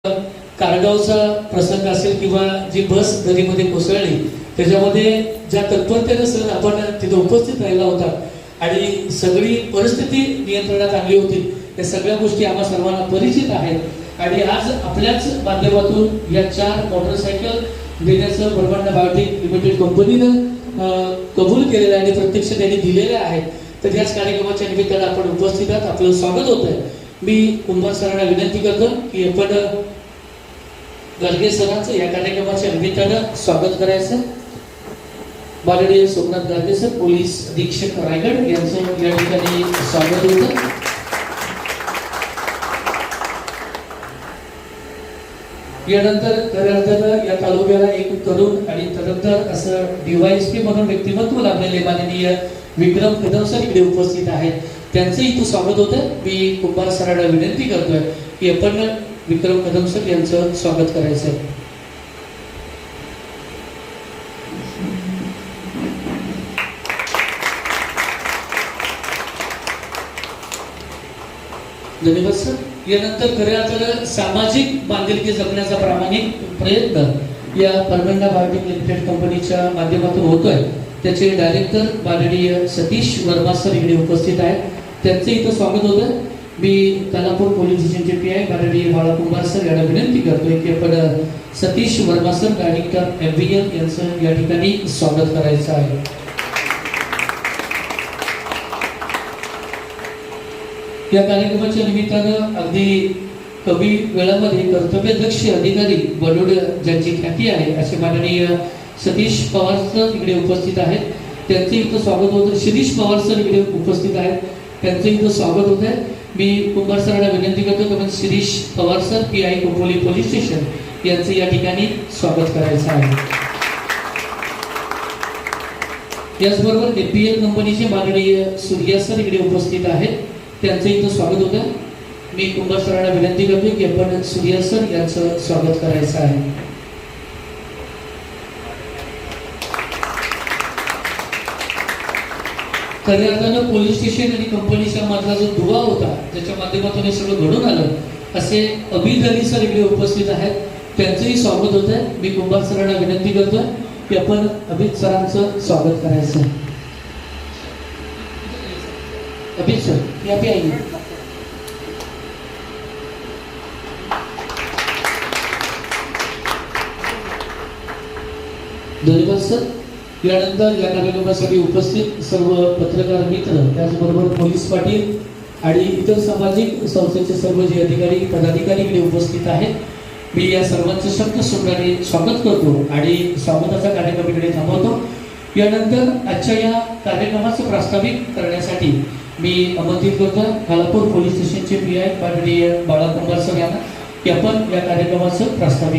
कारगावचा प्रसंग असेल किंवा जी बस नदीमध्ये कोसळली त्याच्यामध्ये ज्या तत्परतेने सर आपण तिथे उपस्थित राहिला होता आणि सगळी परिस्थिती नियंत्रणात आणली होती, या सगळ्या गोष्टी आम्हा सर्वांना परिचित आहेत। आणि आज आपल्याच माध्यमातून या 4 मोटरसायकल देण्याचं ब्रह्मांड बायोटेक लिमिटेड कंपनीनं कबूल केलेलं आहे आणि प्रत्यक्ष त्यांनी दिलेले आहेत। तर याच कार्यक्रमाच्या निमित्तानं आपण उपस्थित आहात, आपलं स्वागत होत आहे। मी कुंभार सरांना विनंती करतो की आपण गाडगे सरांचं या कार्यक्रमाच्या निमित्तानं स्वागत करायचं। माननीय सोमनाथ गाडगे सर, पोलीस अधीक्षक रायगड यांचं या ठिकाणी स्वागत होतं। यानंतर खऱ्या अर्थानं या तालुक्याला एक तरुण आणि तरफदार असं डीवायएसपी म्हणून व्यक्तिमत्व लाभलेले माननीय विक्रम कदम सर इकडे उपस्थित आहेत, त्यांचंही इथं स्वागत होतं। मी कुंभार सरांना विनंती करतोय की आपण विक्रम कदम सर यांचं स्वागत करायचं आहे। धन्यवाद सर। यानंतर खऱ्या अर्थानं सामाजिक बांधिलकी जपण्याचा प्रामाणिक प्रयत्न या परमंडा बायोटेक लिमिटेड कंपनीच्या माध्यमातून होतोय, त्याचे डायरेक्टर माननीय सतीश वर्मा सर इकडे उपस्थित आहेत, त्यांचं इथं स्वागत होतं। मी कालापूर पोलीस स्टेशनचे पीआय माननीय बाळा कुंभार सर यांना विनंती करतोय की आपण Satish Verma sir director MBL यांचं या ठिकाणी स्वागत करायचं आहे। या कार्यक्रमाच्या निमित्तानं अगदी कमी वेळामध्ये कर्तव्यदक्ष अधिकारी बनवणे ज्यांची ख्याती आहे असे माननीय सतीश पवार सर इकडे उपस्थित आहेत, त्यांचं इथं स्वागत होतं। शिरीष पवार सर इकडे उपस्थित आहेत, त्यांचं इथं स्वागत होत आहे। मी कुंभार सरांना विनंती करतो की आपण Shirish Pawar sir PI Khopoli police station यांचं या ठिकाणी स्वागत करायचं आहे। याचबरोबर एपीएल कंपनीचे माननीय सूर्या सर इकडे उपस्थित आहेत, त्यांचं इथं स्वागत होतं। मी कुंभार सरांना विनंती करतो की आपण सूर्या सर यांचं स्वागत करायचं आहे। खऱ्या अर्थानं पोलीस स्टेशन आणि कंपनीच्या मधला जो दुवा होता ज्याच्या माध्यमातून हे सगळं घडून आलं असे अभिद अली सर इकडे उपस्थित आहेत, त्यांचंही स्वागत होत आहे। मी कुंभार सरांना विनंती करतोय की आपण अभिद सरांचं स्वागत करायचं। अभिद सर या पे आइए। धन्यवाद सर। यानंतर या कार्यक्रमासाठी उपस्थित सर्व पत्रकार मित्र, त्याचबरोबर पोलीस पाटील आणि इतर सामाजिक संस्थेचे सर्व जे अधिकारी पदाधिकारी इकडे उपस्थित आहेत, मी या सर्वांचं शब्द सुमराने स्वागत करतो आणि स्वागताचा कार्यक्रम इकडे थांबवतो। यानंतर आजच्या या कार्यक्रमाचं प्रास्ताविक करण्यासाठी मी आमंत्रित करतो कालापूर पोलीस स्टेशनचे पीआय माननीय बाळा कुंभार सर यांना की आपण या कार्यक्रमाचं प्रास्ताविक